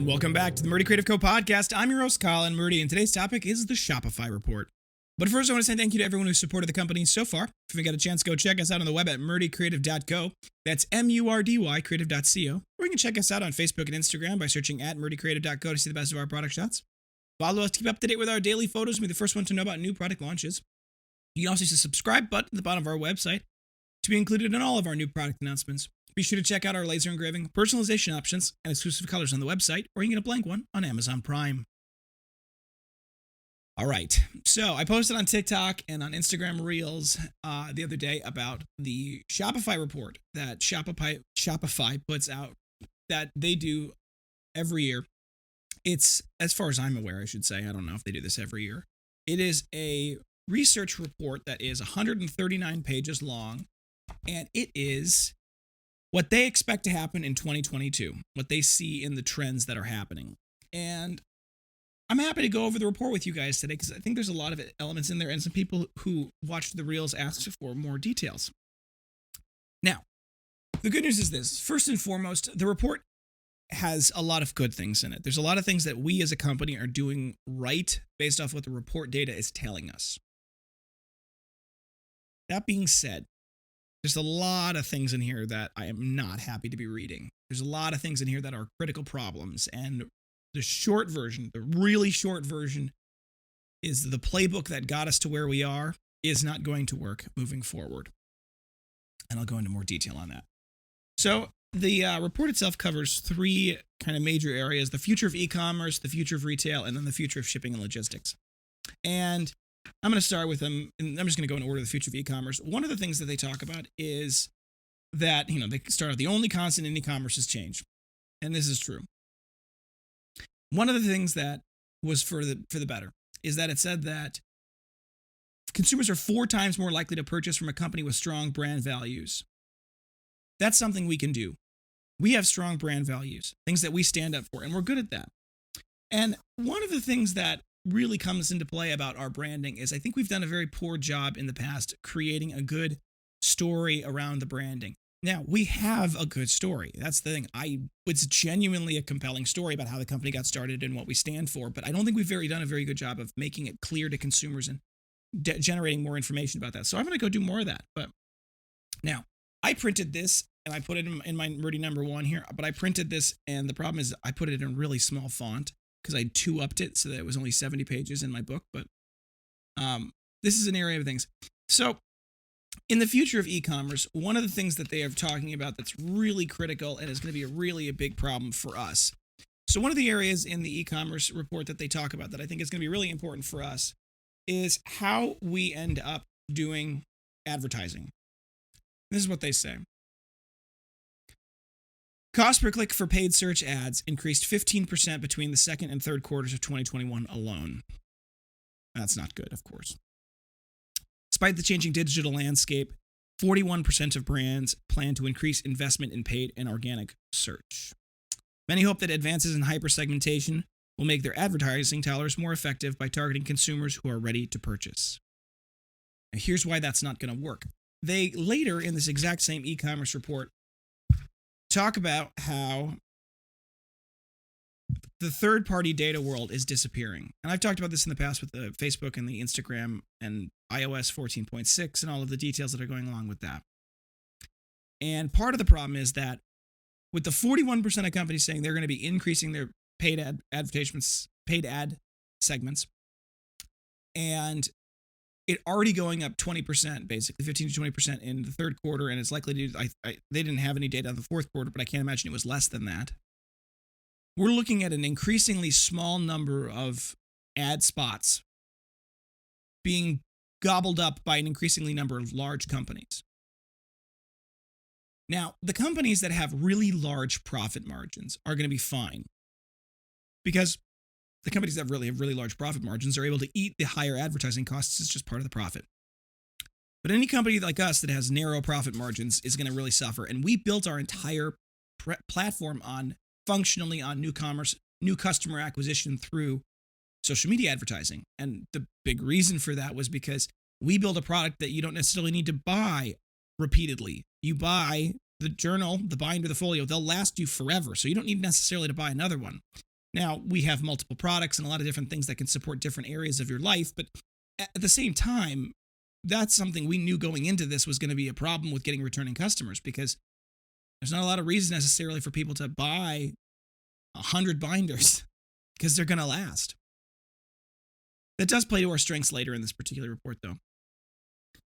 And welcome back to the Murdy Creative Co podcast. I'm your host, Colin Murdy, and today's topic is the Shopify Report. But first, I want to say thank you to everyone who's supported the company so far. If you got a chance, go check us out on the web at murdycreative.co. That's MURDY creative.co. Or you can check us out on Facebook and Instagram by searching at murdycreative.co to see the best of our product shots. Follow us to keep up to date with our daily photos and be the first one to know about new product launches. You can also use the subscribe button at the bottom of our website to be included in all of our new product announcements. Be sure to check out our laser engraving, personalization options, and exclusive colors on the website, or you can get a blank one on Amazon Prime. All right, so I posted on TikTok and on Instagram Reels the other day about the Shopify report that Shopify puts out that they do every year. It's, as far as I'm aware, I should say, I don't know if they do this every year. It is a research report that is 139 pages long, and it is what they expect to happen in 2022, what they see in the trends that are happening. And I'm happy to go over the report with you guys today because I think there's a lot of elements in there, and some people who watched the Reels asked for more details. Now, the good news is this. First and foremost, the report has a lot of good things in it. There's a lot of things that we as a company are doing right based off what the report data is telling us. That being said, there's a lot of things in here that I am not happy to be reading. There's a lot of things in here that are critical problems, and the short version, the really short version, is the playbook that got us to where we are is not going to work moving forward. And I'll go into more detail on that. So the report itself covers three kind of major areas: the future of e-commerce, the future of retail, and then the future of shipping and logistics. And I'm going to start with them, and I'm just going to go in order of the future of e-commerce. One of the things that they talk about is that, they start out, the only constant in e-commerce is change. And this is true. One of the things that was for the better is that it said that consumers are 4 times more likely to purchase from a company with strong brand values. That's something we can do. We have strong brand values, things that we stand up for, and we're good at that. And one of the things that really comes into play about our branding is I think we've done a very poor job in the past creating a good story around the branding. Now, we have a good story. That's the thing. It's genuinely a compelling story about how the company got started and what we stand for, but I don't think we've done a very good job of making it clear to consumers and generating more information about that. So I'm going to go do more of that. But now, I printed this and I put it in my Murdy number 1 here, but I printed this, and the problem is I put it in really small font because I 2-upped it so that it was only 70 pages in my book. But this is an area of things. So in the future of e-commerce, one of the things that they are talking about that's really critical and is going to be really a big problem for us. So one of the areas in the e-commerce report that they talk about that I think is going to be really important for us is how we end up doing advertising. This is what they say. Cost per click for paid search ads increased 15% between the second and third quarters of 2021 alone. That's not good, of course. Despite the changing digital landscape, 41% of brands plan to increase investment in paid and organic search. Many hope that advances in hypersegmentation will make their advertising dollars more effective by targeting consumers who are ready to purchase. Now, here's why that's not going to work. They later in this exact same e-commerce report talk about how the third-party data world is disappearing. And I've talked about this in the past with the Facebook and the Instagram and iOS 14.6 and all of the details that are going along with that. And part of the problem is that with the 41% of companies saying they're going to be increasing their paid ad segments, and it already going up 20%, basically 15 to 20% in the third quarter, and it's likely to, they didn't have any data on the fourth quarter, but I can't imagine it was less than that. We're looking at an increasingly small number of ad spots being gobbled up by an increasingly number of large companies. Now, the companies that have really large profit margins are going to be fine because the companies that have really large profit margins are able to eat the higher advertising costs. It's just part of the profit. But any company like us that has narrow profit margins is going to really suffer. And we built our entire platform on functionally on new customer acquisition through social media advertising. And the big reason for that was because we build a product that you don't necessarily need to buy repeatedly. You buy the journal, the binder, the folio, they'll last you forever. So you don't need necessarily to buy another one. Now, we have multiple products and a lot of different things that can support different areas of your life, but at the same time, that's something we knew going into this was going to be a problem with getting returning customers, because there's not a lot of reason necessarily for people to buy 100 binders because they're going to last. That does play to our strengths later in this particular report, though.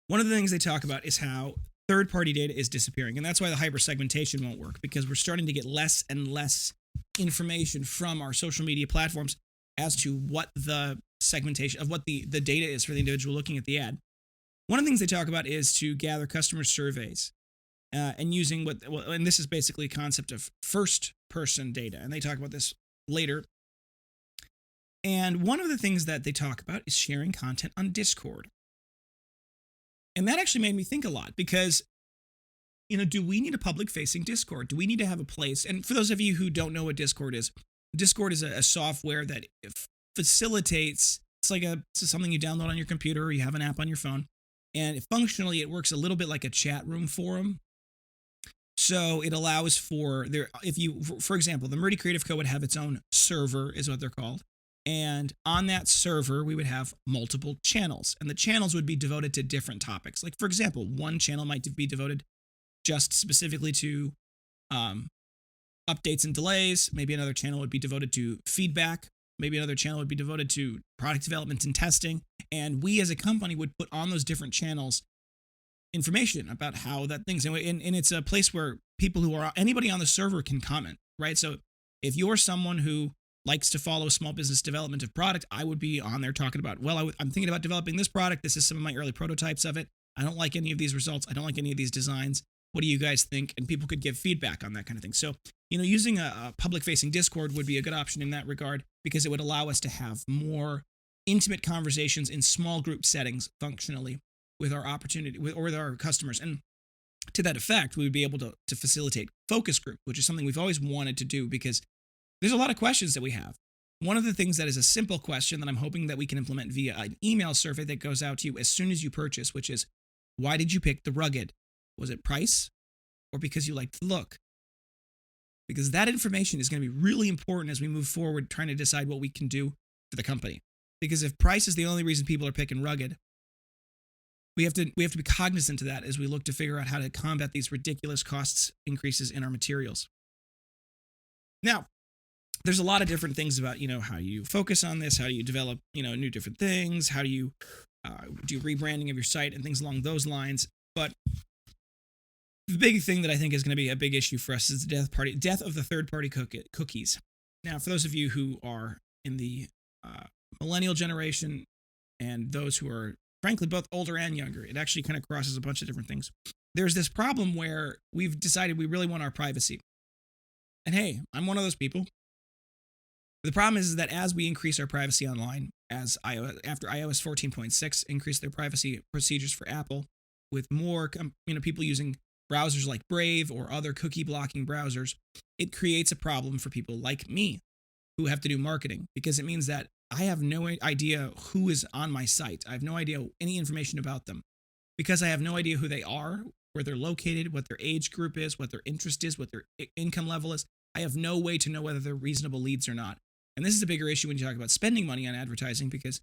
One of the things they talk about is how third-party data is disappearing, and that's why the hyper-segmentation won't work, because we're starting to get less and less information from our social media platforms as to what the segmentation of what the data is for the individual looking at the ad. One of the things they talk about is to gather customer surveys and using and this is basically a concept of first-person data, and they talk about this later. And one of the things that they talk about is sharing content on Discord. And that actually made me think a lot, because, do we need a public-facing Discord? Do we need to have a place? And for those of you who don't know what Discord is a software that facilitates, it's something you download on your computer, or you have an app on your phone, and functionally it works a little bit like a chat room forum. So it allows for example, the Murdy Creative Co would have its own server, is what they're called. And on that server, we would have multiple channels, and the channels would be devoted to different topics. Like, for example, one channel might be devoted just specifically to updates and delays. Maybe another channel would be devoted to feedback. Maybe another channel would be devoted to product development and testing. And we as a company would put on those different channels information about how that things, and it's a place where anybody on the server can comment, right? So if you're someone who likes to follow small business development of product, I would be on there talking about, I'm thinking about developing this product. This is some of my early prototypes of it. I don't like any of these results. I don't like any of these designs. What do you guys think? And people could give feedback on that kind of thing. So, using a public-facing Discord would be a good option in that regard, because it would allow us to have more intimate conversations in small group settings functionally with our with our customers. And to that effect, we would be able to facilitate focus group, which is something we've always wanted to do, because there's a lot of questions that we have. One of the things that is a simple question that I'm hoping that we can implement via an email survey that goes out to you as soon as you purchase, which is, why did you pick the rugged? Was it price, or because you liked the look? Because that information is going to be really important as we move forward trying to decide what we can do for the company. Because if price is the only reason people are picking rugged, we have to be cognizant of that as we look to figure out how to combat these ridiculous costs increases in our materials. Now, there's a lot of different things about, how you focus on this, how do you develop, new different things, how do you do rebranding of your site and things along those lines. But the big thing that I think is going to be a big issue for us is the death of the third-party cookies. Now, for those of you who are in the millennial generation and those who are, frankly, both older and younger, it actually kind of crosses a bunch of different things. There's this problem where we've decided we really want our privacy. And hey, I'm one of those people. The problem is that as we increase our privacy online, after iOS 14.6 increased their privacy procedures for Apple, with more people using browsers like Brave or other cookie blocking browsers, it creates a problem for people like me who have to do marketing, because it means that I have no idea who is on my site. I have no idea any information about them, because I have no idea who they are, where they're located, what their age group is, what their interest is, what their income level is. I have no way to know whether they're reasonable leads or not. And this is a bigger issue when you talk about spending money on advertising, because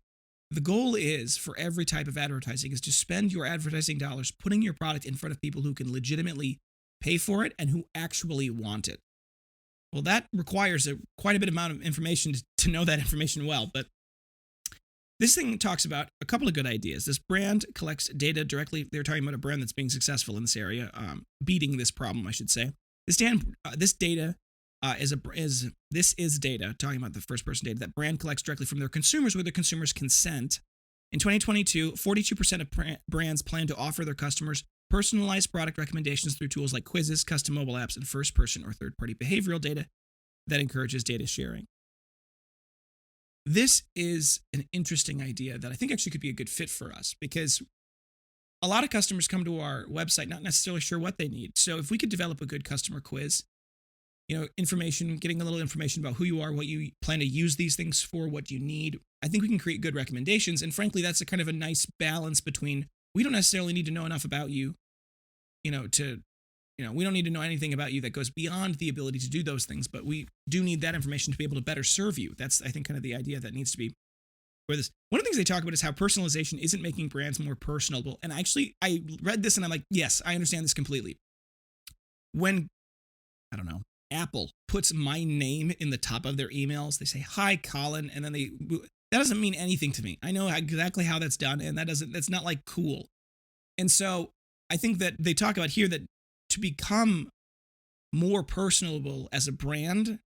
the goal is for every type of advertising is to spend your advertising dollars putting your product in front of people who can legitimately pay for it and who actually want it. Well, that requires quite a bit amount of information to know that information well. But this thing talks about a couple of good ideas. This brand collects data directly. They're talking about a brand that's being successful in this area, beating this problem, I should say. This data is data, talking about the first-person data, that brand collects directly from their consumers with their consumers' consent. In 2022, 42% of brands plan to offer their customers personalized product recommendations through tools like quizzes, custom mobile apps, and first-person or third-party behavioral data that encourages data sharing. This is an interesting idea that I think actually could be a good fit for us, because a lot of customers come to our website not necessarily sure what they need. So if we could develop a good customer quiz, getting a little information about who you are, what you plan to use these things for, what you need, I think we can create good recommendations. And frankly, that's a kind of a nice balance between, we don't necessarily need to know enough about you, to we don't need to know anything about you that goes beyond the ability to do those things, but we do need that information to be able to better serve you. That's, I think, kind of the idea that needs to be for this. One of the things they talk about is how personalization isn't making brands more personable. And actually, I read this and I'm like, yes, I understand this completely. When, I don't know, Apple puts my name in the top of their emails, they say, "Hi, Colin," and then that doesn't mean anything to me. I know exactly how that's done, and that's not like cool. And so I think that they talk about here that to become more personable as a brand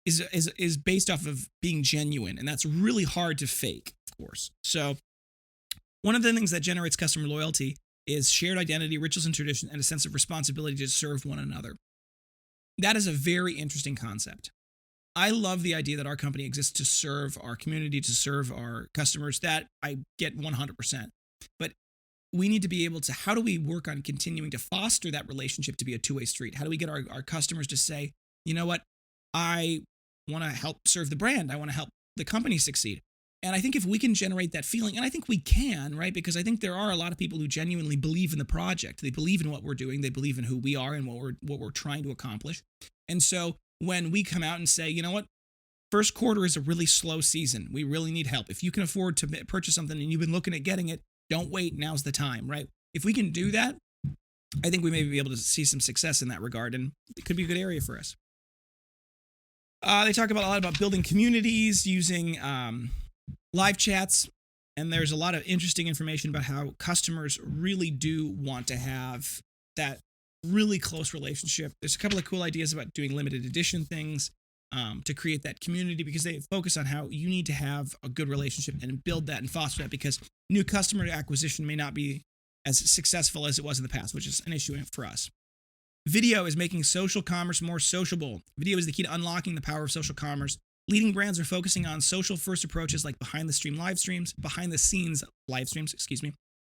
is based off of being genuine, and that's really hard to fake, of course. So one of the things that generates customer loyalty is shared identity, rituals and tradition, and a sense of responsibility to serve one another. That is a very interesting concept. I love the idea that our company exists to serve our community, to serve our customers. That I get 100%. But we need to be able to, how do we work on continuing to foster that relationship to be a two-way street? How do we get our customers to say, you know what, I want to help serve the brand. I want to help the company succeed. And I think if we can generate that feeling, and I think we can, right? Because I think there are a lot of people who genuinely believe in the project. They believe in what we're doing. They believe in who we are and what we're trying to accomplish. And so when we come out and say, you know what, first quarter is a really slow season. We really need help. If you can afford to purchase something and you've been looking at getting it, don't wait. Now's the time, right? If we can do that, I think we may be able to see some success in that regard, and it could be a good area for us. They talk about a lot about building communities using live chats, and there's a lot of interesting information about how customers really do want to have that really close relationship. There's a couple of cool ideas about doing limited edition things to create that community, because they focus on how you need to have a good relationship and build that and foster that, because new customer acquisition may not be as successful as it was in the past, which is an issue for us. Video is making social commerce more sociable. Video is the key to unlocking the power of social commerce. Leading brands are focusing on social-first approaches like behind-the-scenes live streams,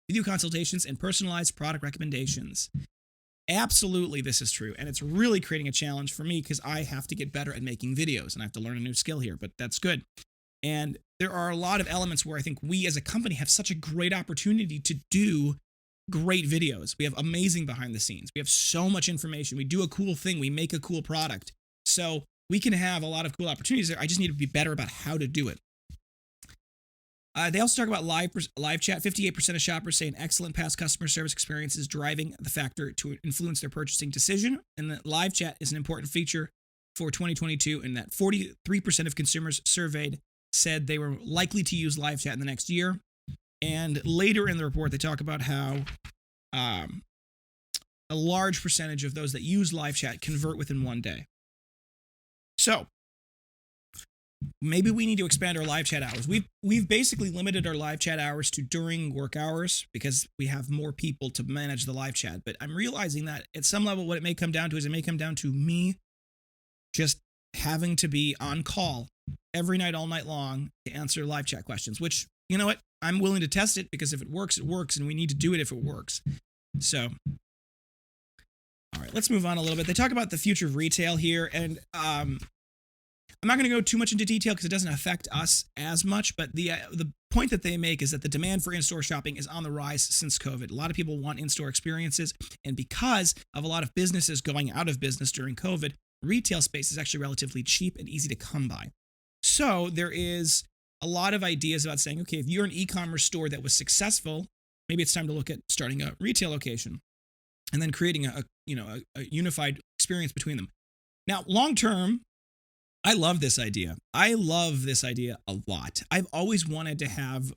video consultations, and personalized product recommendations. Absolutely, this is true, and it's really creating a challenge for me because I have to get better at making videos, and I have to learn a new skill here, but that's good. And there are a lot of elements where I think we as a company have such a great opportunity to do great videos. We have amazing behind the scenes. We have so much information. We do a cool thing. We make a cool product. So we can have a lot of cool opportunities there. I just need to be better about how to do it. They also talk about live chat. 58% of shoppers say an excellent past customer service experience is driving the factor to influence their purchasing decision. And that live chat is an important feature for 2022, and that 43% of consumers surveyed said they were likely to use live chat in the next year. And later in the report, they talk about how a large percentage of those that use live chat convert within one day. So maybe we need to expand our live chat hours. We've basically limited our live chat hours to during work hours because we have more people to manage the live chat. But I'm realizing that at some level, what it may come down to is it may come down to me just having to be on call every night, all night long to answer live chat questions, which, you know what? I'm willing to test it, because if it works, it works, and we need to do it if it works. So, all right, let's move on a little bit. They talk about the future of retail here, and I'm not going to go too much into detail because it doesn't affect us as much, but the point that they make is that the demand for in-store shopping is on the rise since COVID. A lot of people want in-store experiences, and because of a lot of businesses going out of business during COVID, retail space is actually relatively cheap and easy to come by. So there is a lot of ideas about saying, okay, if you're an e-commerce store that was successful, maybe it's time to look at starting a retail location and then creating a unified experience between them. Now, long term, I love this idea. I love this idea a lot. I've always wanted to have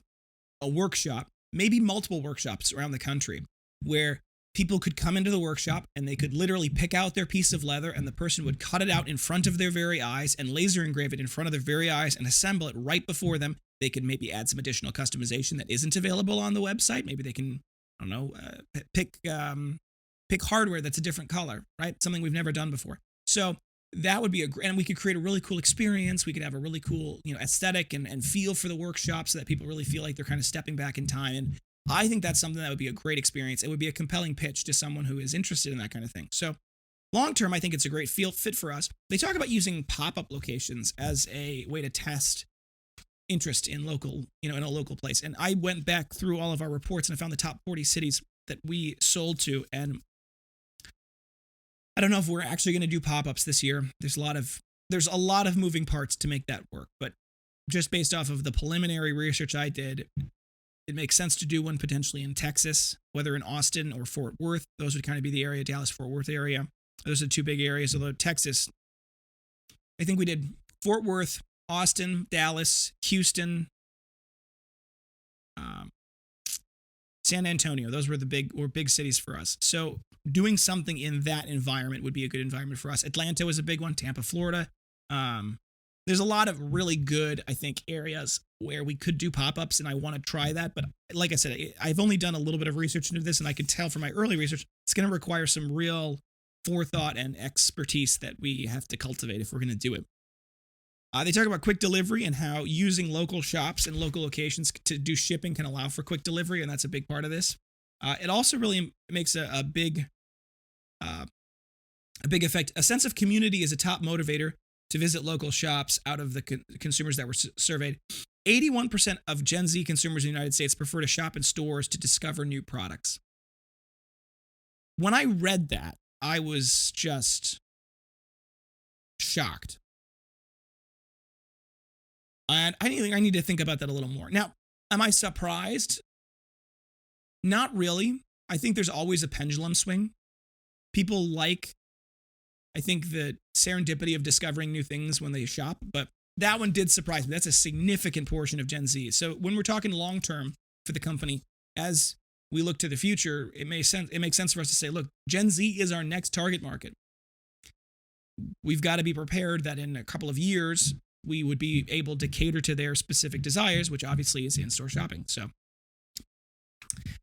a workshop, maybe multiple workshops around the country, where people could come into the workshop and they could literally pick out their piece of leather, and the person would cut it out in front of their very eyes and laser engrave it in front of their very eyes and assemble it right before them. They could maybe add some additional customization that isn't available on the website. Maybe they can, I don't know, pick hardware that's a different color, right? Something we've never done before. So that would be and we could create a really cool experience. We could have a really cool, aesthetic and feel for the workshop so that people really feel like they're kind of stepping back in time. And I think that's something that would be a great experience. It would be a compelling pitch to someone who is interested in that kind of thing. So long term, I think it's a great fit for us. They talk about using pop-up locations as a way to test interest in local, in a local place. And I went back through all of our reports and I found the top 40 cities that we sold to. And I don't know if we're actually going to do pop-ups this year. There's a lot of moving parts to make that work, but just based off of the preliminary research I did, it makes sense to do one potentially in Texas, whether in Austin or Fort Worth. Those would kind of be the area, Dallas-Fort Worth area. Those are two big areas, although Texas, I think we did Fort Worth, Austin, Dallas, Houston, San Antonio. Those were the big cities for us. So doing something in that environment would be a good environment for us. Atlanta was a big one, Tampa, Florida. There's a lot of really good, I think, areas where we could do pop-ups, and I want to try that. But like I said, I've only done a little bit of research into this, and I can tell from my early research, it's going to require some real forethought and expertise that we have to cultivate if we're going to do it. They talk about quick delivery and how using local shops and local locations to do shipping can allow for quick delivery, and that's a big part of this. It also really makes a big effect. A sense of community is a top motivator to visit local shops out of the consumers that were surveyed. 81% of Gen Z consumers in the United States prefer to shop in stores to discover new products. When I read that, I was just shocked. And I need to think about that a little more. Now, am I surprised? Not really. I think there's always a pendulum swing. People like, I think, the serendipity of discovering new things when they shop, but that one did surprise me. That's a significant portion of Gen Z. So when we're talking long term for the company, as we look to the future, it makes sense for us to say, look, Gen Z is our next target market. We've got to be prepared that in a couple of years, we would be able to cater to their specific desires, which obviously is in-store shopping. So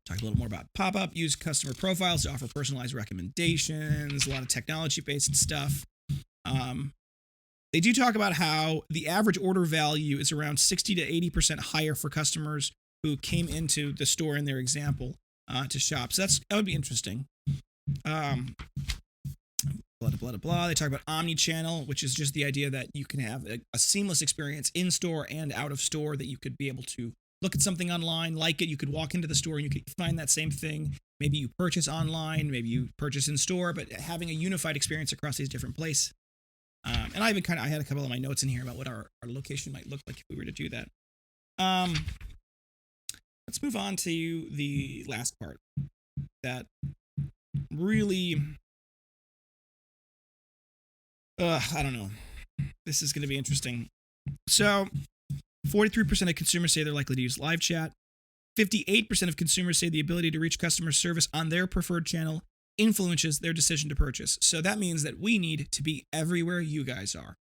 talk a little more about pop-up, use customer profiles to offer personalized recommendations, a lot of technology-based stuff. They do talk about how the average order value is around 60 to 80% higher for customers who came into the store in their example to shop. So that would be interesting. They talk about Omni Channel, which is just the idea that you can have a seamless experience in store and out of store, that you could be able to look at something online, like it. You could walk into the store and you could find that same thing. Maybe you purchase online, maybe you purchase in store, but having a unified experience across these different places. And I had a couple of my notes in here about what our location might look like if we were to do that. Let's move on to the last part that really, I don't know. This is going to be interesting. So 43% of consumers say they're likely to use live chat. 58% of consumers say the ability to reach customer service on their preferred channel influences their decision to purchase. So that means that we need to be everywhere you guys are,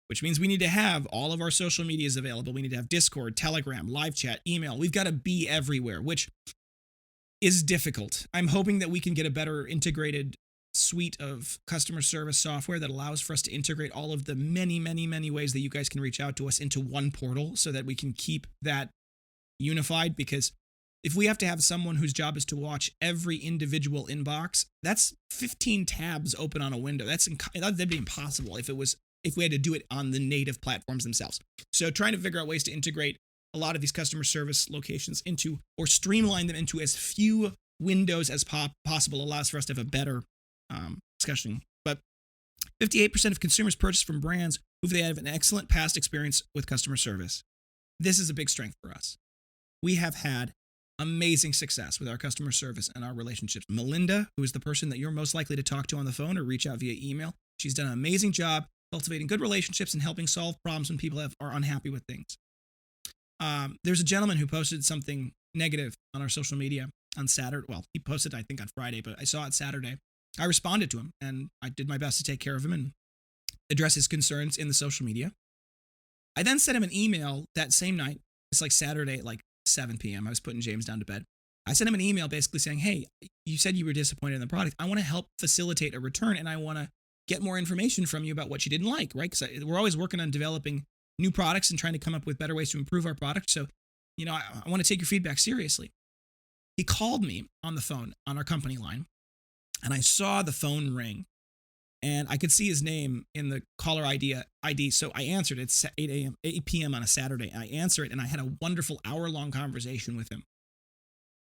which means we need to have all of our social medias available. We need to have Discord, Telegram, live chat, email. We've got to be everywhere, which is difficult. I'm hoping that we can get a better integrated suite of customer service software that allows for us to integrate all of the many, many, many ways that you guys can reach out to us into one portal so that we can keep that unified. Because if we have to have someone whose job is to watch every individual inbox, that's 15 tabs open on a window. That'd be impossible if we had to do it on the native platforms themselves. So trying to figure out ways to integrate a lot of these customer service locations into, or streamline them into, as few windows as possible allows for us to have a better discussion. But 58% of consumers purchase from brands who they have an excellent past experience with customer service. This is a big strength for us. We have had amazing success with our customer service and our relationships. Melinda, who is the person that you're most likely to talk to on the phone or reach out via email, she's done an amazing job cultivating good relationships and helping solve problems when people are unhappy with things. There's a gentleman who posted something negative on our social media on Saturday. Well, he posted, I think, on Friday, but I saw it Saturday. I responded to him, and I did my best to take care of him and address his concerns in the social media. I then sent him an email that same night. It's like Saturday at like 7 p.m. I was putting James down to bed. I sent him an email basically saying, hey, you said you were disappointed in the product. I want to help facilitate a return, and I want to get more information from you about what you didn't like, right? Because we're always working on developing new products and trying to come up with better ways to improve our product. So, I want to take your feedback seriously. He called me on the phone on our company line, and I saw the phone ring, and I could see his name in the caller ID. So I answered. It's 8 p.m. on a Saturday. I answered it, and I had a wonderful hour-long conversation with him.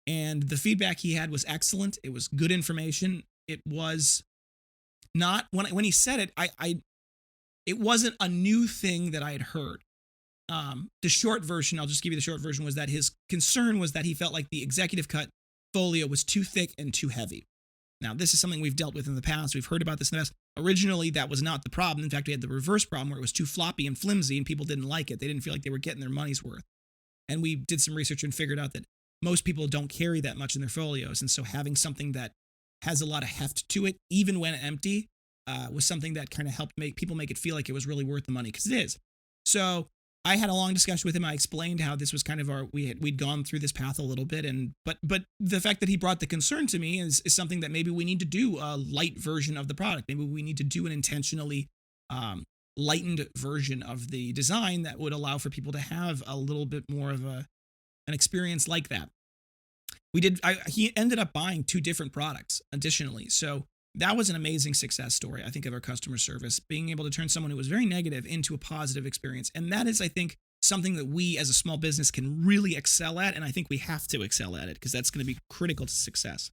And the feedback he had was excellent. It was good information. It was not when he said it, it wasn't a new thing that I had heard. The short version, I'll just give you the short version, was that his concern was that he felt like the executive cut folio was too thick and too heavy. Now, this is something we've dealt with in the past. We've heard about this in the past. Originally, that was not the problem. In fact, we had the reverse problem where it was too floppy and flimsy and people didn't like it. They didn't feel like they were getting their money's worth. And we did some research and figured out that most people don't carry that much in their folios. And so having something that has a lot of heft to it, even when empty, was something that kind of helped make people make it feel like it was really worth the money, because it is. So I had a long discussion with him. I explained how this was kind of we'd gone through this path a little bit, but the fact that he brought the concern to me is something that maybe we need to do a light version of the product. Maybe we need to do an intentionally lightened version of the design that would allow for people to have a little bit more of an experience like that. He ended up buying 2 different products additionally. So that was an amazing success story, I think, of our customer service, being able to turn someone who was very negative into a positive experience. And that is, I think, something that we as a small business can really excel at. And I think we have to excel at it because that's going to be critical to success.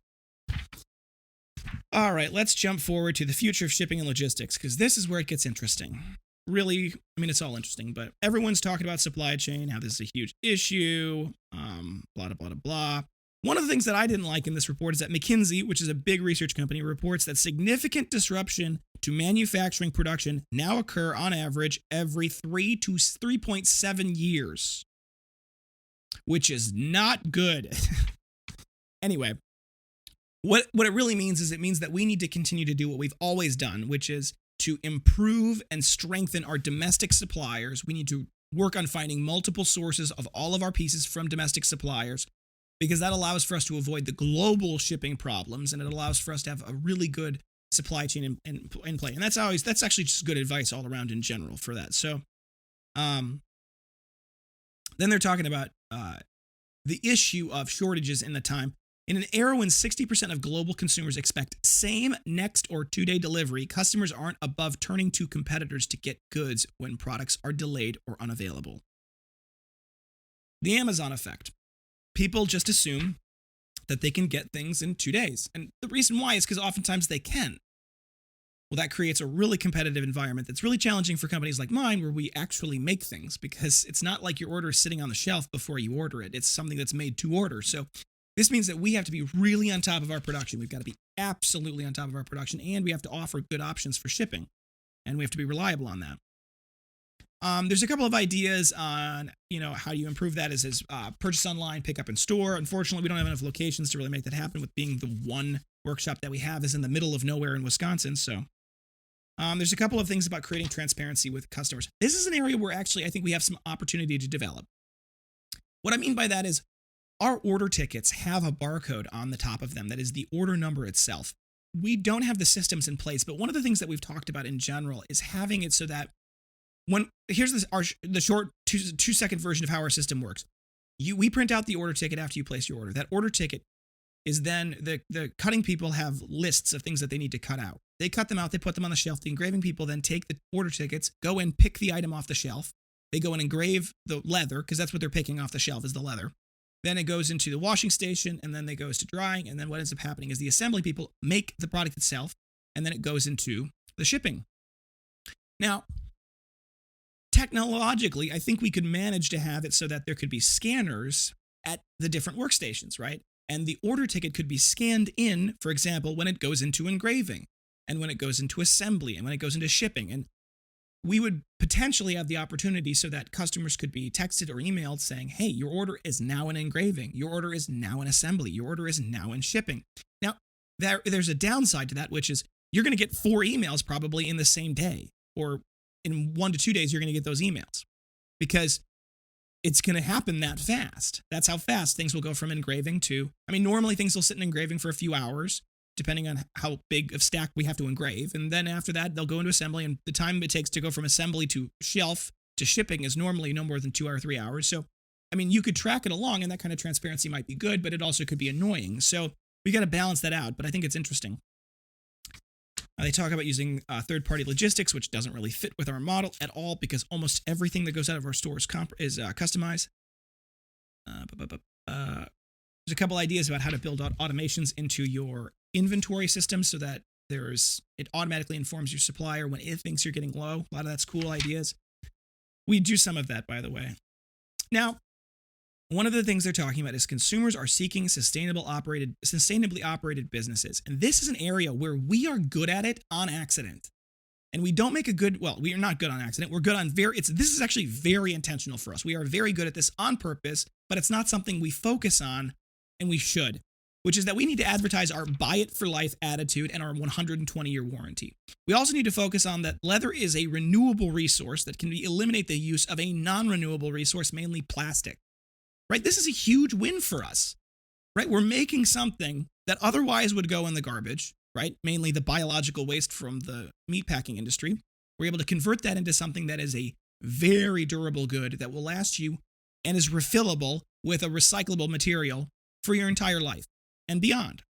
All right, let's jump forward to the future of shipping and logistics, because this is where it gets interesting. Really, I mean, it's all interesting, but everyone's talking about supply chain, how this is a huge issue, blah, blah, blah, blah. One of the things that I didn't like in this report is that McKinsey, which is a big research company, reports that significant disruption to manufacturing production now occur on average every 3 to 3.7 years, which is not good. Anyway, what it really means is it means that we need to continue to do what we've always done, which is to improve and strengthen our domestic suppliers. We need to work on finding multiple sources of all of our pieces from domestic suppliers, because that allows for us to avoid the global shipping problems, and it allows for us to have a really good supply chain in play. And that's actually just good advice all around in general for that. So then they're talking about the issue of shortages in the time. In an era when 60% of global consumers expect same, next, or 2-day delivery, customers aren't above turning to competitors to get goods when products are delayed or unavailable. The Amazon effect. People just assume that they can get things in 2 days. And the reason why is because oftentimes they can. Well, that creates a really competitive environment that's really challenging for companies like mine, where we actually make things, because it's not like your order is sitting on the shelf before you order it. It's something that's made to order. So this means that we have to be really on top of our production. We've got to be absolutely on top of our production, and we have to offer good options for shipping, and we have to be reliable on that. There's a couple of ideas on, how you improve that is purchase online, pick up in store. Unfortunately, we don't have enough locations to really make that happen, with being the one workshop that we have is in the middle of nowhere in Wisconsin. So there's a couple of things about creating transparency with customers. This is an area where actually I think we have some opportunity to develop. What I mean by that is our order tickets have a barcode on the top of them that is the order number itself. We don't have the systems in place, but one of the things that we've talked about in general is having it so that here's the short 2-second version of how our system works. We print out the order ticket after you place your order. That order ticket is then the cutting people have lists of things that they need to cut out. They cut them out, they put them on the shelf. The engraving people then take the order tickets, go and pick the item off the shelf. They go and engrave the leather, because that's what they're picking off the shelf is the leather. Then it goes into the washing station, and then it goes to drying. And then what ends up happening is the assembly people make the product itself, and then it goes into the shipping. Now, technologically, I think we could manage to have it so that there could be scanners at the different workstations, right? And the order ticket could be scanned in, for example, when it goes into engraving, and when it goes into assembly, and when it goes into shipping. And we would potentially have the opportunity so that customers could be texted or emailed saying, hey, your order is now in engraving. Your order is now in assembly. Your order is now in shipping. Now, there's a downside to that, which is you're going to get 4 emails probably in the same day, or in 1 to 2 days, you're going to get those emails, because it's going to happen that fast. That's how fast things will go from engraving to, normally things will sit in engraving for a few hours, depending on how big of stack we have to engrave. And then after that, they'll go into assembly, and the time it takes to go from assembly to shelf to shipping is normally no more than 2 or 3 hours. So, you could track it along, and that kind of transparency might be good, but it also could be annoying. So we got to balance that out, but I think it's interesting. They talk about using third-party logistics, which doesn't really fit with our model at all, because almost everything that goes out of our store is customized. There's a couple ideas about how to build out automations into your inventory system so that It automatically informs your supplier when it thinks you're getting low. A lot of that's cool ideas. We do some of that, by the way. Now, one of the things they're talking about is consumers are seeking sustainably operated businesses. And this is an area where we are good at it on accident. And we don't make we are not good on accident. We're good on this is actually very intentional for us. We are very good at this on purpose, but it's not something we focus on, and we should, which is that we need to advertise our buy it for life attitude and our 120-year warranty. We also need to focus on that leather is a renewable resource that can eliminate the use of a non-renewable resource, mainly plastic. Right? This is a huge win for us, right? We're making something that otherwise would go in the garbage, right? Mainly the biological waste from the meatpacking industry. We're able to convert that into something that is a very durable good that will last you and is refillable with a recyclable material for your entire life and beyond.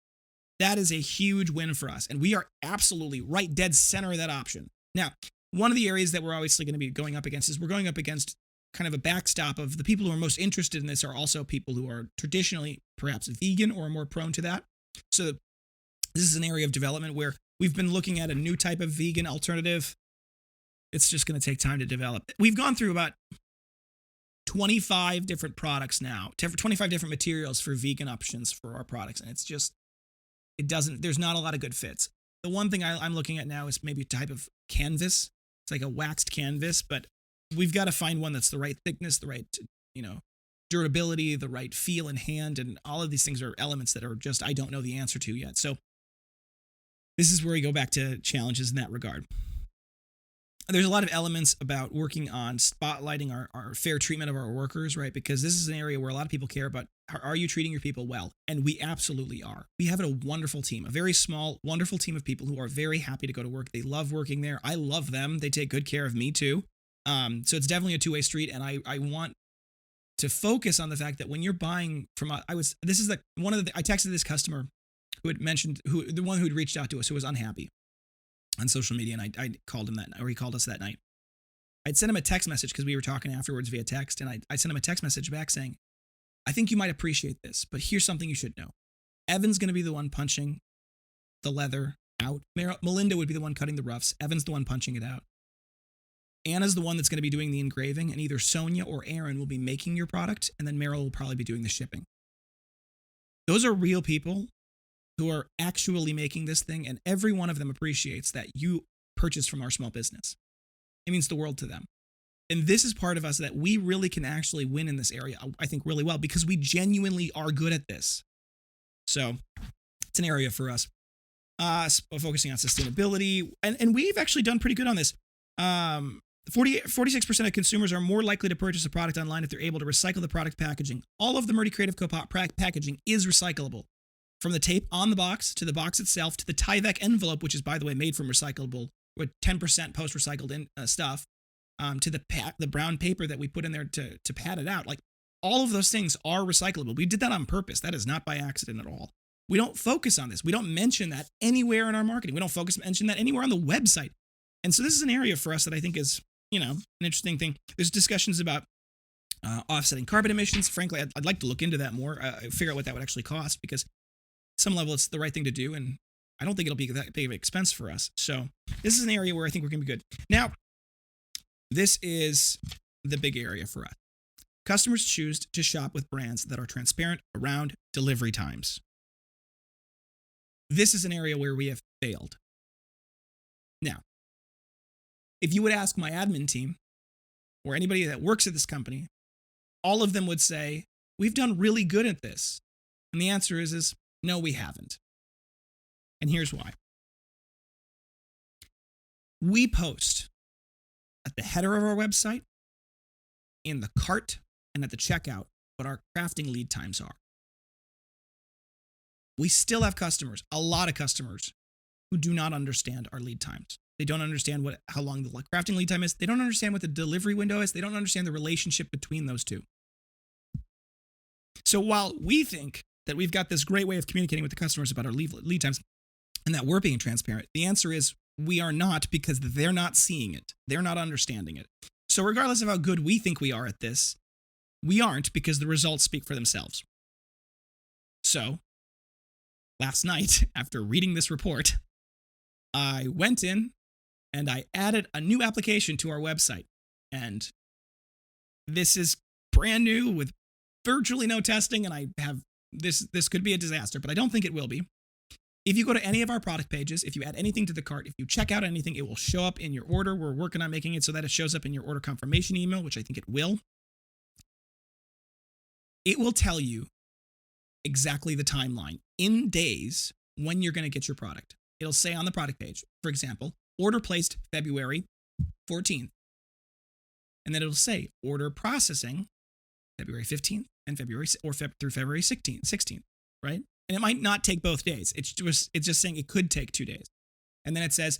That is a huge win for us. And we are absolutely right dead center of that option. Now, one of the areas that we're obviously going to be going up against is we're going up against kind of a backstop of the people who are most interested in this are also people who are traditionally perhaps vegan or more prone to that. So this is an area of development where we've been looking at a new type of vegan alternative. It's just going to take time to develop. We've gone through about 25 different products now, 25 different materials for vegan options for our products. And there's not a lot of good fits. The one thing I'm looking at now is maybe a type of canvas. It's like a waxed canvas, but we've got to find one that's the right thickness, the right, durability, the right feel in hand. And all of these things are elements that are just, I don't know the answer to yet. So this is where we go back to challenges in that regard. There's a lot of elements about working on spotlighting our fair treatment of our workers, right? Because this is an area where a lot of people care about, are you treating your people well? And we absolutely are. We have a wonderful team, a very small, wonderful team of people who are very happy to go to work. They love working there. I love them. They take good care of me too. So it's definitely a two-way street. And I want to focus on the fact that when you're buying from, I texted this customer who had mentioned, the one who had reached out to us, who was unhappy on social media, and I called him he called us that night. I'd sent him a text message because we were talking afterwards via text, and I sent him a text message back saying, I think you might appreciate this, but here's something you should know. Evan's going to be the one punching the leather out. Melinda would be the one cutting the roughs. Evan's the one punching it out. Anna's the one that's going to be doing the engraving, and either Sonia or Aaron will be making your product, and then Meryl will probably be doing the shipping. Those are real people who are actually making this thing, and every one of them appreciates that you purchased from our small business. It means the world to them. And this is part of us that we really can actually win in this area, I think, really well, because we genuinely are good at this. So it's an area for us. Focusing on sustainability, and we've actually done pretty good on this. 46% of consumers are more likely to purchase a product online if they're able to recycle the product packaging. All of the Murdy Creative Co packaging is recyclable. From the tape on the box, to the box itself, to the Tyvek envelope, which is, by the way, made from recyclable, with 10% post-recycled stuff, to the brown paper that we put in there to pad it out. Like, all of those things are recyclable. We did that on purpose. That is not by accident at all. We don't focus on this. We don't mention that anywhere in our marketing. We don't mention that anywhere on the website. And so this is an area for us that I think is, an interesting thing. There's discussions about offsetting carbon emissions. Frankly, I'd like to look into that more, figure out what that would actually cost, because at some level it's the right thing to do, and I don't think it'll be that big of an expense for us. So this is an area where I think we're going to be good. Now, this is the big area for us. Customers choose to shop with brands that are transparent around delivery times. This is an area where we have failed. Now, if you would ask my admin team or anybody that works at this company, all of them would say, we've done really good at this. And the answer is no, we haven't. And here's why. We post at the header of our website, in the cart, and at the checkout what our crafting lead times are. We still have customers, a lot of customers, who do not understand our lead times. They don't understand how long the crafting lead time is. They don't understand what the delivery window is. They don't understand the relationship between those two. So while we think that we've got this great way of communicating with the customers about our lead times and that we're being transparent, the answer is we are not, because they're not seeing it. They're not understanding it. So regardless of how good we think we are at this, we aren't, because the results speak for themselves. So last night, after reading this report, I went in and I added a new application to our website. And this is brand new with virtually no testing. And I have this could be a disaster, but I don't think it will be. If you go to any of our product pages, if you add anything to the cart, if you check out anything, it will show up in your order. We're working on making it so that it shows up in your order confirmation email, which I think it will. It will tell you exactly the timeline in days when you're going to get your product. It'll say on the product page, for example, order placed February 14th. And then it'll say order processing February 15th and through February 16th, right? And it might not take both days. It's just saying it could take 2 days. And then it says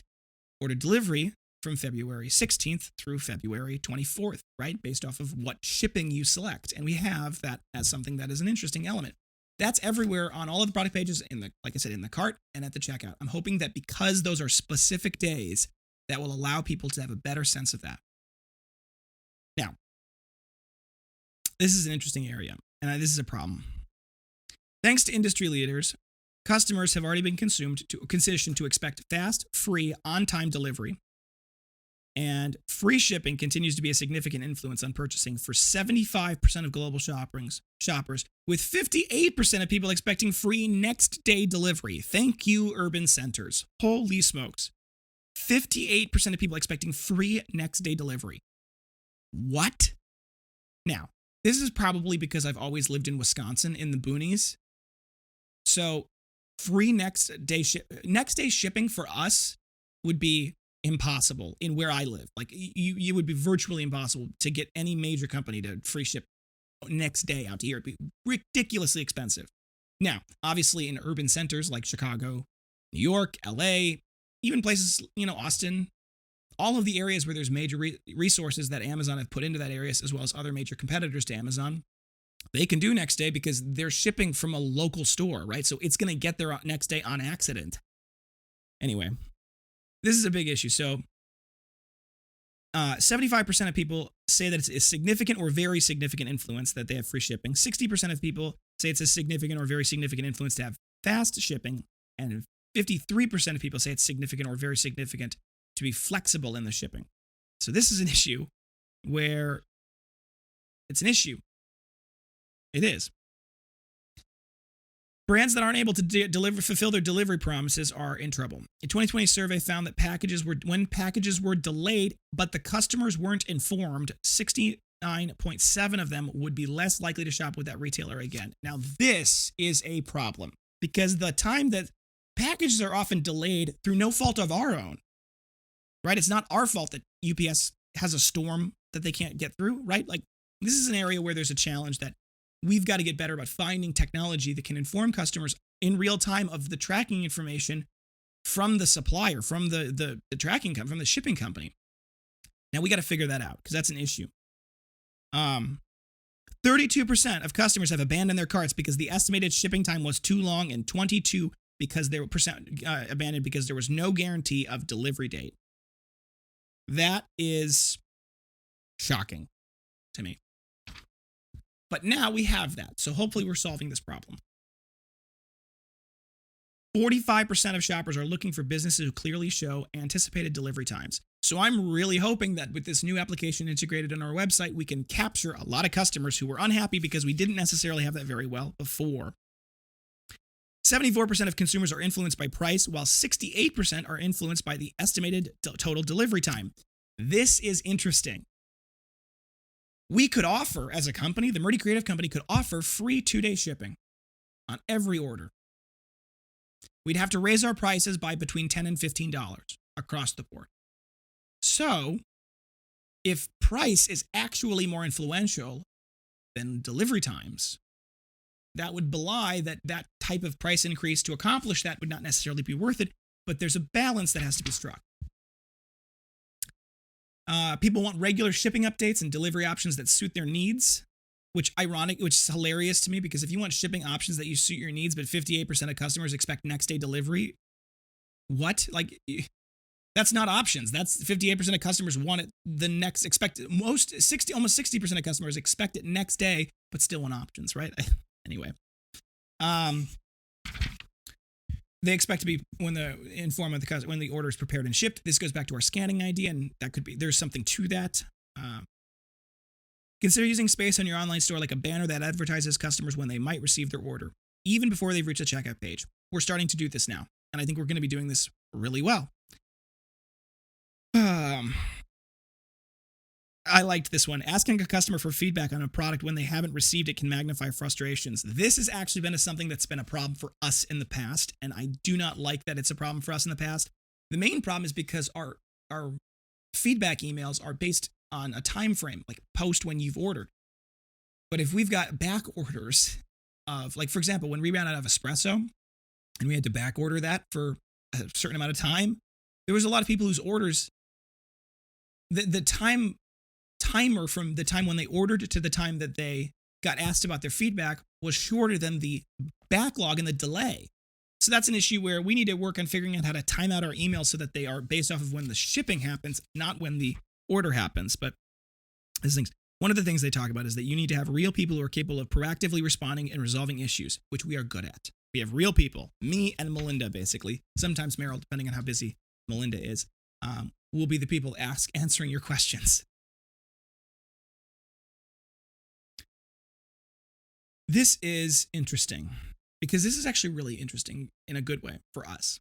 order delivery from February 16th through February 24th, right? Based off of what shipping you select. And we have that as something that is an interesting element. That's everywhere on all of the product pages, like I said, in the cart and at the checkout. I'm hoping that because those are specific days, that will allow people to have a better sense of that. Now, this is an interesting area, and this is a problem. Thanks to industry leaders, customers have already been conditioned to expect fast, free, on-time delivery. And free shipping continues to be a significant influence on purchasing for 75% of global shoppers, with 58% of people expecting free next-day delivery. Thank you, urban centers. Holy smokes. 58% of people expecting free next-day delivery. What? Now, this is probably because I've always lived in Wisconsin in the boonies. So free next-day shipping for us would be impossible in where I live. Like you would be virtually impossible to get any major company to free ship next day out to here. It'd be ridiculously expensive. Now, obviously in urban centers like Chicago, New York, LA, even places, Austin, all of the areas where there's major resources that Amazon have put into that areas, as well as other major competitors to Amazon, they can do next day because they're shipping from a local store, right? So it's going to get there next day on accident. Anyway, this is a big issue. So 75% of people say that it's a significant or very significant influence that they have free shipping. 60% of people say it's a significant or very significant influence to have fast shipping. And 53% of people say it's significant or very significant to be flexible in the shipping. So this is an issue where it's an issue. It is. Brands that aren't able to fulfill their delivery promises are in trouble. A 2020 survey found that when packages were delayed, but the customers weren't informed, 69.7% of them would be less likely to shop with that retailer again. Now, this is a problem because the time that packages are often delayed through no fault of our own, right? It's not our fault that UPS has a storm that they can't get through, right? Like, this is an area where there's a challenge that we've got to get better about finding technology that can inform customers in real time of the tracking information from the supplier, from the tracking company, from the shipping company. Now we got to figure that out because that's an issue. 32% of customers have abandoned their carts because the estimated shipping time was too long, and 22% because they were abandoned because there was no guarantee of delivery date. That is shocking to me. But now we have that, so hopefully we're solving this problem. 45% of shoppers are looking for businesses who clearly show anticipated delivery times. So I'm really hoping that with this new application integrated on our website, we can capture a lot of customers who were unhappy because we didn't necessarily have that very well before. 74% of consumers are influenced by price, while 68% are influenced by the estimated total delivery time. This is interesting. We could offer, as a company, the Murdy Creative Company could offer free 2-day shipping on every order. We'd have to raise our prices by between $10 and $15 across the board. So, if price is actually more influential than delivery times, that would belie that type of price increase to accomplish that would not necessarily be worth it, but there's a balance that has to be struck. People want regular shipping updates and delivery options that suit their needs, which is hilarious to me because if you want shipping options that you suit your needs, but 58% of customers expect next day delivery, what? Like, that's not options. That's 58% of customers want it almost 60% of customers expect it next day, but still want options, right? Anyway. they expect to be informed of the customer when the order is prepared and shipped. This goes back to our scanning idea, and that could be there's something to that. Consider using space on your online store like a banner that advertises customers when they might receive their order, even before they've reached the checkout page. We're starting to do this now, and I think we're going to be doing this really well. I liked this one. Asking a customer for feedback on a product when they haven't received it can magnify frustrations. This has actually been something that's been a problem for us in the past, and I do not like that it's a problem for us in the past. The main problem is because our feedback emails are based on a time frame, like post when you've ordered. But if we've got back orders of, like, for example, when we ran out of espresso and we had to back order that for a certain amount of time, there was a lot of people whose orders, the timer from the time when they ordered to the time that they got asked about their feedback was shorter than the backlog and the delay. So that's an issue where we need to work on figuring out how to time out our emails so that they are based off of when the shipping happens, not when the order happens. But one of the things they talk about is that you need to have real people who are capable of proactively responding and resolving issues, which we are good at. We have real people, me and Melinda, basically. Sometimes Meryl, depending on how busy Melinda is, will be the people answering your questions. This is interesting because this is actually really interesting in a good way for us.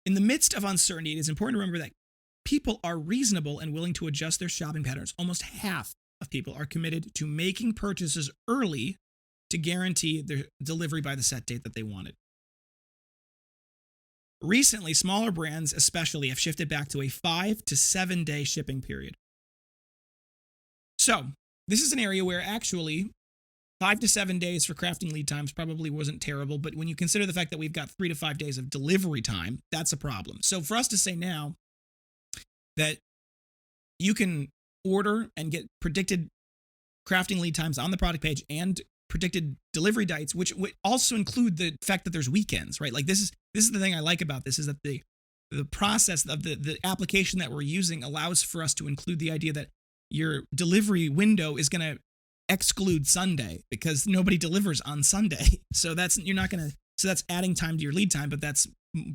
In the midst of uncertainty, it is important to remember that people are reasonable and willing to adjust their shopping patterns. Almost half of people are committed to making purchases early to guarantee their delivery by the set date that they wanted. Recently, smaller brands especially have shifted back to a 5 to 7 day shipping period. So, this is an area where actually 5 to 7 days for crafting lead times probably wasn't terrible, but when you consider the fact that we've got 3 to 5 days of delivery time, that's a problem. So for us to say now that you can order and get predicted crafting lead times on the product page and predicted delivery dates, which would also include the fact that there's weekends, right? Like this is the thing I like about this, is that the process of the application that we're using allows for us to include the idea that your delivery window is going to exclude Sunday because nobody delivers on Sunday. So that's adding time to your lead time, but that's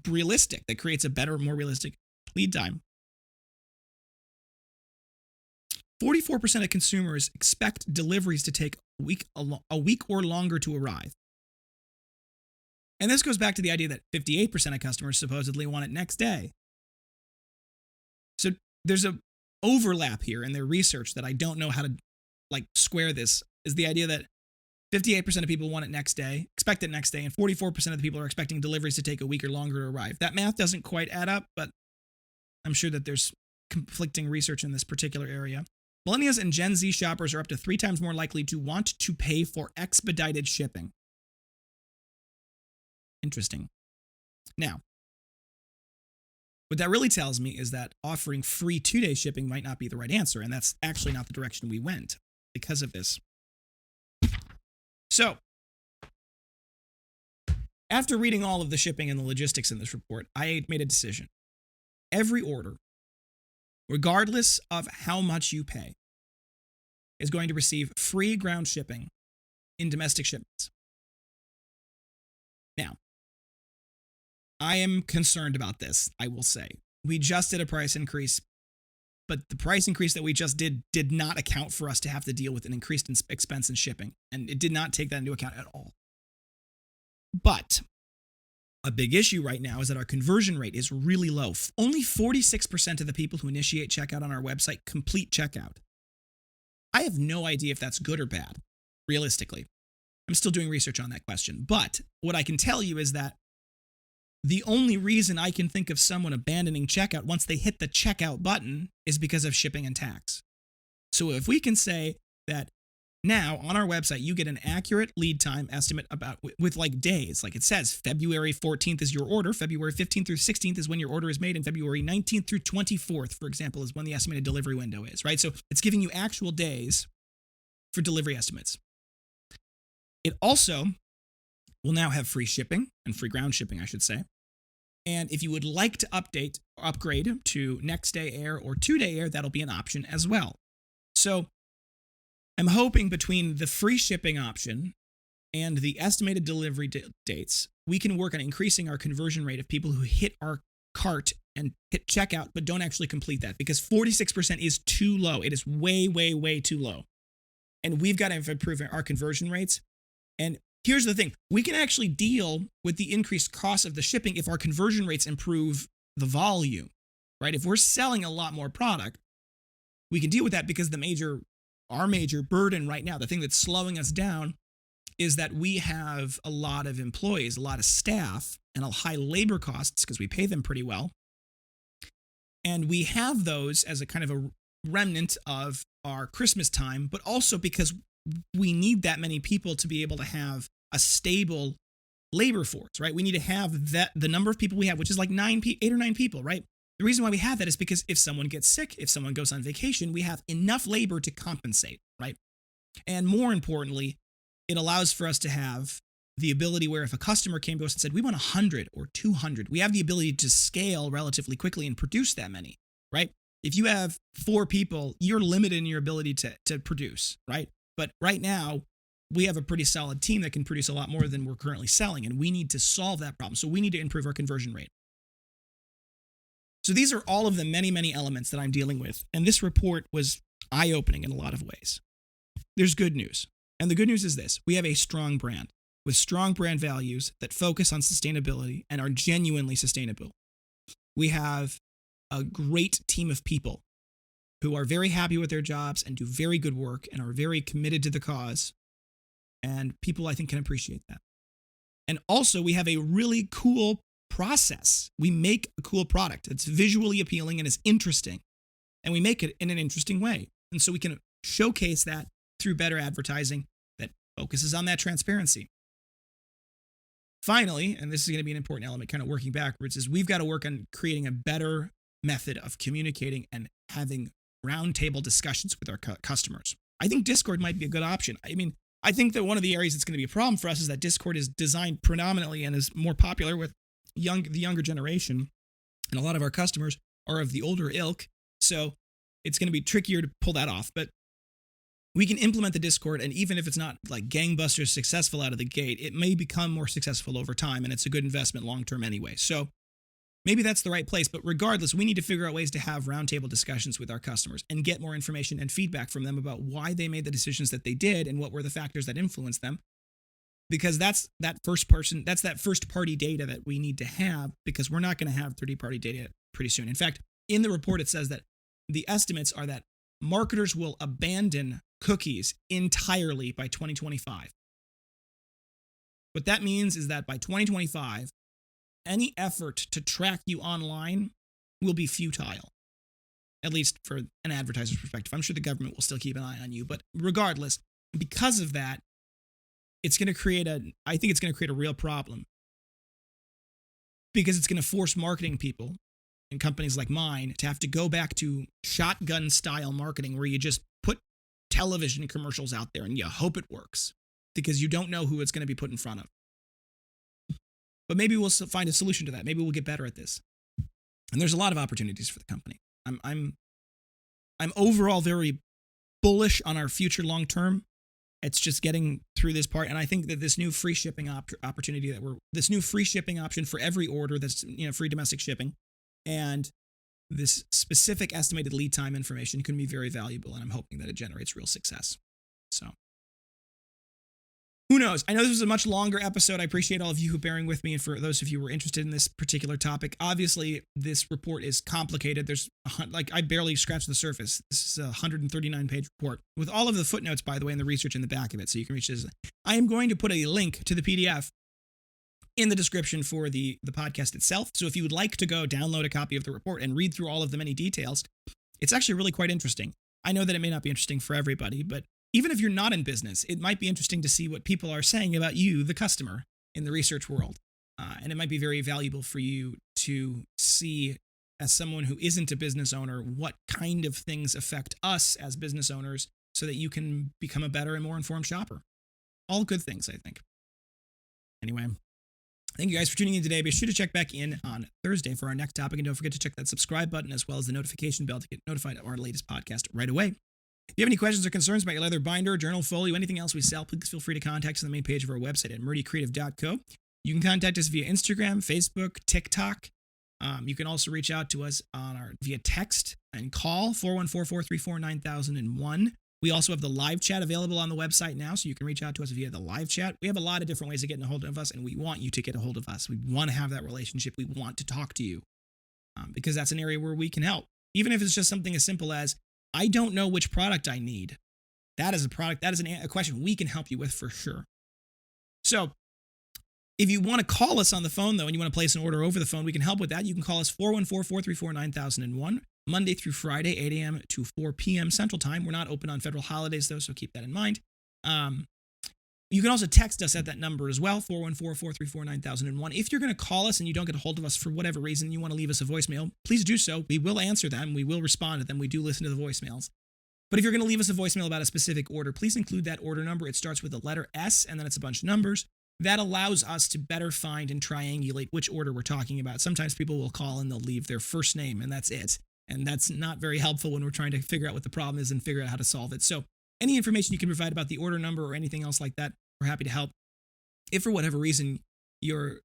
realistic. That creates a better, more realistic lead time. 44% of consumers expect deliveries to take a week or longer to arrive. And this goes back to the idea that 58% of customers supposedly want it next day. So there's a overlap here in their research that I don't know how to square. This is the idea that 58% of people want it next day, expect it next day, and 44% of the people are expecting deliveries to take a week or longer to arrive. That math doesn't quite add up, but I'm sure that there's conflicting research in this particular area. Millennials and Gen Z shoppers are up to 3 times more likely to want to pay for expedited shipping. Interesting. Now, what that really tells me is that offering free 2-day shipping might not be the right answer, and that's actually not the direction we went because of this. So, after reading all of the shipping and the logistics in this report, I made a decision. Every order, regardless of how much you pay, is going to receive free ground shipping in domestic shipments. Now, I am concerned about this, I will say. We just did a price increase, but the price increase that we just did not account for us to have to deal with an increased expense in shipping, and it did not take that into account at all. But a big issue right now is that our conversion rate is really low. Only 46% of the people who initiate checkout on our website complete checkout. I have no idea if that's good or bad, realistically. I'm still doing research on that question. But what I can tell you is that the only reason I can think of someone abandoning checkout once they hit the checkout button is because of shipping and tax. So if we can say that now on our website, you get an accurate lead time estimate with days, like it says February 14th is your order, February 15th through 16th is when your order is made, and February 19th through 24th, for example, is when the estimated delivery window is, right? So it's giving you actual days for delivery estimates. It also will now have free shipping and free ground shipping, I should say. And if you would like to upgrade to next day air or 2-day air, that'll be an option as well. So I'm hoping between the free shipping option and the estimated delivery dates, we can work on increasing our conversion rate of people who hit our cart and hit checkout but don't actually complete that, because 46% is too low. It is way, way, way too low. And we've got to improve our conversion rates. And here's the thing. We can actually deal with the increased cost of the shipping if our conversion rates improve the volume, right? If we're selling a lot more product, we can deal with that, because our major burden right now, the thing that's slowing us down, is that we have a lot of employees, a lot of staff, and high labor costs because we pay them pretty well. And we have those as a kind of a remnant of our Christmas time, but also because we need that many people to be able to have a stable labor force, right? We need to have the number of people we have, which is like 8 or 9 people, right? The reason why we have that is because if someone gets sick, if someone goes on vacation, we have enough labor to compensate, right? And more importantly, it allows for us to have the ability where if a customer came to us and said, we want 100 or 200, we have the ability to scale relatively quickly and produce that many, right? If you have 4 people, you're limited in your ability to produce, right? But right now, we have a pretty solid team that can produce a lot more than we're currently selling, and we need to solve that problem. So we need to improve our conversion rate. So these are all of the many, many elements that I'm dealing with. And this report was eye-opening in a lot of ways. There's good news. And the good news is this. We have a strong brand with strong brand values that focus on sustainability and are genuinely sustainable. We have a great team of people who are very happy with their jobs and do very good work and are very committed to the cause. And people, I think, can appreciate that. And also, we have a really cool process. We make a cool product that's visually appealing and is interesting. And we make it in an interesting way. And so we can showcase that through better advertising that focuses on that transparency. Finally, and this is going to be an important element, kind of working backwards, is we've got to work on creating a better method of communicating and having roundtable discussions with our customers. I think Discord might be a good option. I mean, I think that one of the areas that's going to be a problem for us is that Discord is designed predominantly and is more popular with the younger generation, and a lot of our customers are of the older ilk, so it's going to be trickier to pull that off. But we can implement the Discord, and even if it's not like gangbusters successful out of the gate, it may become more successful over time, and it's a good investment long-term anyway. So maybe that's the right place, but regardless, we need to figure out ways to have roundtable discussions with our customers and get more information and feedback from them about why they made the decisions that they did and what were the factors that influenced them. Because that's that first party data that we need to have, because we're not going to have third-party data pretty soon. In fact, in the report, it says that the estimates are that marketers will abandon cookies entirely by 2025. What that means is that by 2025, any effort to track you online will be futile, at least for an advertiser's perspective. I'm sure the government will still keep an eye on you, but regardless, because of that, I think it's going to create a real problem, because it's going to force marketing people and companies like mine to have to go back to shotgun style marketing where you just put television commercials out there and you hope it works because you don't know who it's going to be put in front of. But maybe we'll find a solution to that. Maybe we'll get better at this. And there's a lot of opportunities for the company. I'm overall very bullish on our future long term. It's just getting through this part, and I think that this new free shipping opportunity this new free shipping option for every order that's free domestic shipping, and this specific estimated lead time information can be very valuable, and I'm hoping that it generates real success. So who knows? I know this was a much longer episode. I appreciate all of you who are bearing with me, and for those of you who are interested in this particular topic. Obviously, this report is complicated. There's I barely scratched the surface. This is a 139-page report with all of the footnotes, by the way, and the research in the back of it, so you can reach this. I am going to put a link to the PDF in the description for the podcast itself. So if you would like to go download a copy of the report and read through all of the many details, it's actually really quite interesting. I know that it may not be interesting for everybody, but even if you're not in business, it might be interesting to see what people are saying about you, the customer, in the research world. And it might be very valuable for you to see, as someone who isn't a business owner, what kind of things affect us as business owners so that you can become a better and more informed shopper. All good things, I think. Anyway, thank you guys for tuning in today. Be sure to check back in on Thursday for our next topic. And don't forget to check that subscribe button as well as the notification bell to get notified of our latest podcast right away. If you have any questions or concerns about your leather binder, journal, folio, anything else we sell, please feel free to contact us on the main page of our website at murdycreative.co. You can contact us via Instagram, Facebook, TikTok. You can also reach out to us via text and call 414-434-9001. We also have the live chat available on the website now, so you can reach out to us via the live chat. We have a lot of different ways of getting a hold of us, and we want you to get a hold of us. We want to have that relationship. We want to talk to you because that's an area where we can help. Even if it's just something as simple as, I don't know which product I need. That is a question we can help you with for sure. So if you want to call us on the phone, though, and you want to place an order over the phone, we can help with that. You can call us 414-434-9001, Monday through Friday, 8 a.m. to 4 p.m. Central Time. We're not open on federal holidays, though, so keep that in mind. You can also text us at that number as well, 414-434-9001. If you're going to call us and you don't get a hold of us for whatever reason, you want to leave us a voicemail, please do so. We will answer them. We will respond to them. We do listen to the voicemails. But if you're going to leave us a voicemail about a specific order, please include that order number. It starts with the letter S, and then it's a bunch of numbers. That allows us to better find and triangulate which order we're talking about. Sometimes people will call and they'll leave their first name, and that's it. And that's not very helpful when we're trying to figure out what the problem is and figure out how to solve it. So any information you can provide about the order number or anything else like that, we're happy to help. If for whatever reason you're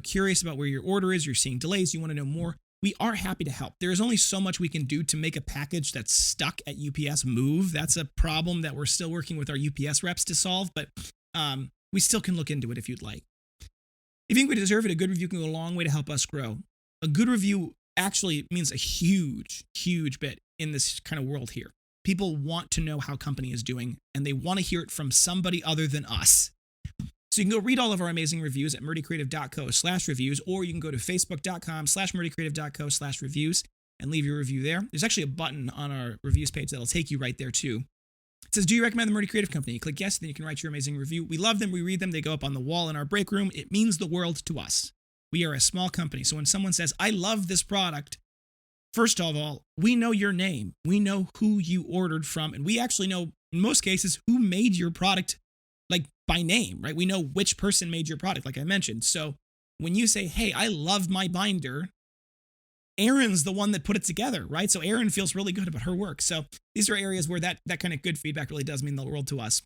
curious about where your order is, you're seeing delays, you want to know more, we are happy to help. There is only so much we can do to make a package that's stuck at UPS move. That's a problem that we're still working with our UPS reps to solve, but we still can look into it if you'd like. If you think we deserve it, a good review can go a long way to help us grow. A good review actually means a huge, huge bit in this kind of world here. People want to know how company is doing, and they want to hear it from somebody other than us. So you can go read all of our amazing reviews at murdycreative.co/reviews, or you can go to facebook.com/murdycreative.co/reviews and leave your review there. There's actually a button on our reviews page that'll take you right there too. It says, do you recommend the Murdy Creative Company? You click yes, then you can write your amazing review. We love them. We read them. They go up on the wall in our break room. It means the world to us. We are a small company. So when someone says, I love this product, first of all, we know your name. We know who you ordered from. And we actually know, in most cases, who made your product, like by name, right? We know which person made your product, like I mentioned. So when you say, hey, I love my binder, Erin's the one that put it together, right? So Erin feels really good about her work. So these are areas where that kind of good feedback really does mean the world to us.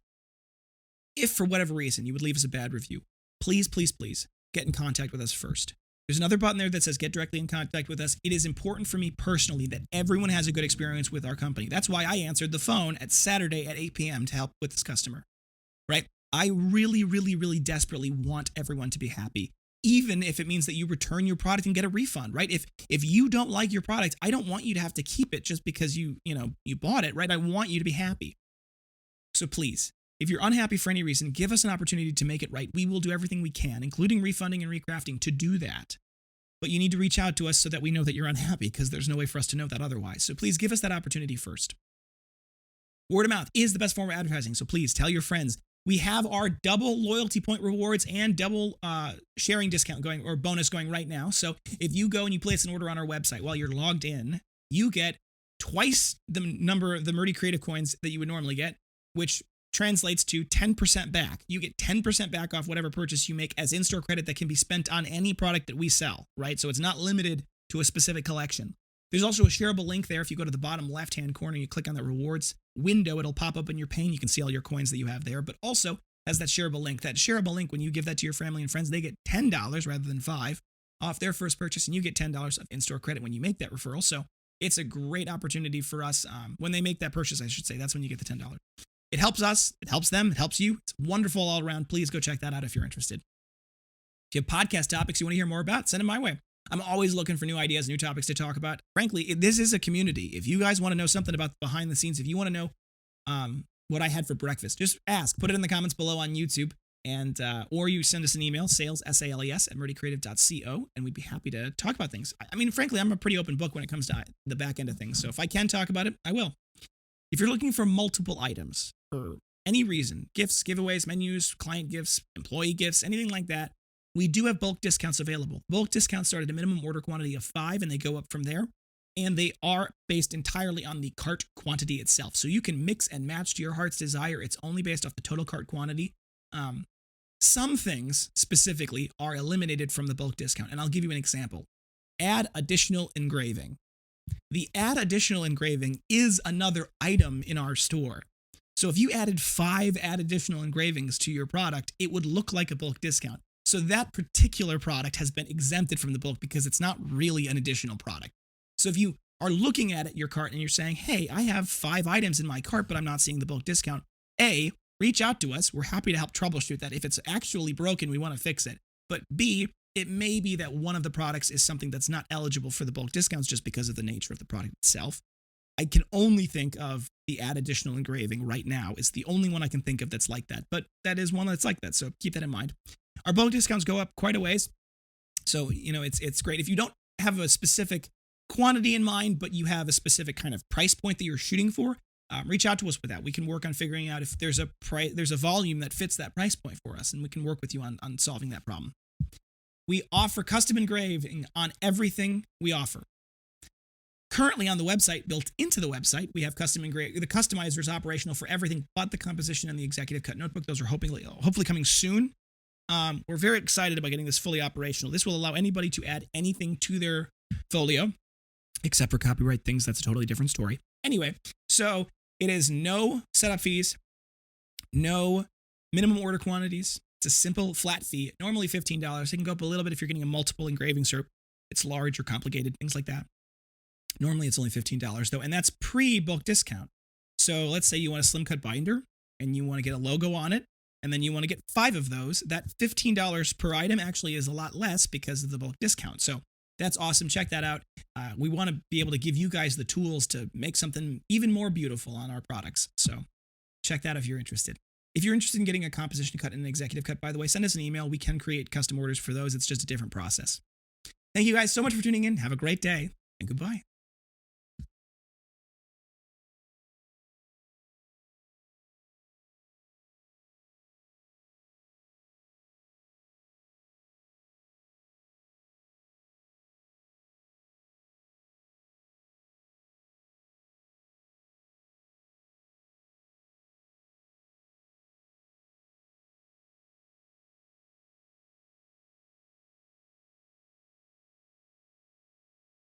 If for whatever reason you would leave us a bad review, please, please, please get in contact with us first. There's another button there that says get directly in contact with us. It is important for me personally that everyone has a good experience with our company. That's why I answered the phone at Saturday at 8 p.m. to help with this customer, right? I really, really, really desperately want everyone to be happy, even if it means that you return your product and get a refund, right? If you don't like your product, I don't want you to have to keep it just because you bought it, right? I want you to be happy. So please, if you're unhappy for any reason, give us an opportunity to make it right. We will do everything we can, including refunding and recrafting, to do that. But you need to reach out to us so that we know that you're unhappy, because there's no way for us to know that otherwise. So please give us that opportunity first. Word of mouth is the best form of advertising, so please tell your friends. We have our double loyalty point rewards and double sharing discount going, or bonus going right now. So if you go and you place an order on our website while you're logged in, you get twice the number of the Murdy Creative coins that you would normally get, which translates to 10% back. You get 10% back off whatever purchase you make as in-store credit that can be spent on any product that we sell, right? So it's not limited to a specific collection. There's also a shareable link there. If you go to the bottom left-hand corner, you click on the rewards window, it'll pop up in your pane. You can see all your coins that you have there, but also has that shareable link. That shareable link, when you give that to your family and friends, they get $10 rather than $5 off their first purchase, and you get $10 of in-store credit when you make that referral. So it's a great opportunity for us. When they make that purchase, I should say, that's when you get the $10. It helps us, it helps them, it helps you. It's wonderful all around. Please go check that out if you're interested. If you have podcast topics you want to hear more about, send them my way. I'm always looking for new ideas, new topics to talk about. Frankly, this is a community. If you guys want to know something about behind the scenes, if you want to know what I had for breakfast, just ask. Put it in the comments below on YouTube, and or you send us an email, sales, S-A-L-E-S, at murdycreative.co, and we'd be happy to talk about things. I mean, frankly, I'm a pretty open book when it comes to the back end of things, so if I can talk about it, I will. If you're looking for multiple items for any reason, gifts, giveaways, menus, client gifts, employee gifts, anything like that, we do have bulk discounts available. Bulk discounts start at a minimum order quantity of 5, and they go up from there. And they are based entirely on the cart quantity itself. So you can mix and match to your heart's desire. It's only based off the total cart quantity. Some things specifically are eliminated from the bulk discount. And I'll give you an example. Add additional engraving. the add additional engraving is another item in our store. So if you added 5 add additional engravings to your product, it would look like a bulk discount. So that particular product has been exempted from the bulk because it's not really an additional product. So if you are looking at your cart and you're saying, hey, I have 5 items in my cart, but I'm not seeing the bulk discount, A, reach out to us. We're happy to help troubleshoot that. If it's actually broken, we want to fix it. But B, it may be that one of the products is something that's not eligible for the bulk discounts just because of the nature of the product itself. I can only think of the add additional engraving right now. It's the only one I can think of that's like that, but that is one that's like that. So keep that in mind. Our bulk discounts go up quite a ways. So, it's great. If you don't have a specific quantity in mind, but you have a specific kind of price point that you're shooting for, reach out to us with that. We can work on figuring out if there's a volume that fits that price point for us, and we can work with you on solving that problem. We offer custom engraving on everything we offer. Currently on the website, built into the website, we have custom engraving. The customizer is operational for everything but the composition and the executive cut notebook. Those are hopefully coming soon. We're very excited about getting this fully operational. This will allow anybody to add anything to their folio, except for copyright things. That's a totally different story. Anyway, so it is no setup fees, no minimum order quantities. It's a simple flat fee, normally $15. It can go up a little bit if you're getting a multiple engraving cert. It's large or complicated, things like that. Normally it's only $15 though, and that's pre-bulk discount. So let's say you want a slim cut binder and you want to get a logo on it, and then you want to get 5 of those. That $15 per item actually is a lot less because of the bulk discount. So that's awesome. Check that out. We want to be able to give you guys the tools to make something even more beautiful on our products. So check that if you're interested. If you're interested in getting a composition cut and an executive cut, by the way, send us an email. We can create custom orders for those. It's just a different process. Thank you guys so much for tuning in. Have a great day, and goodbye.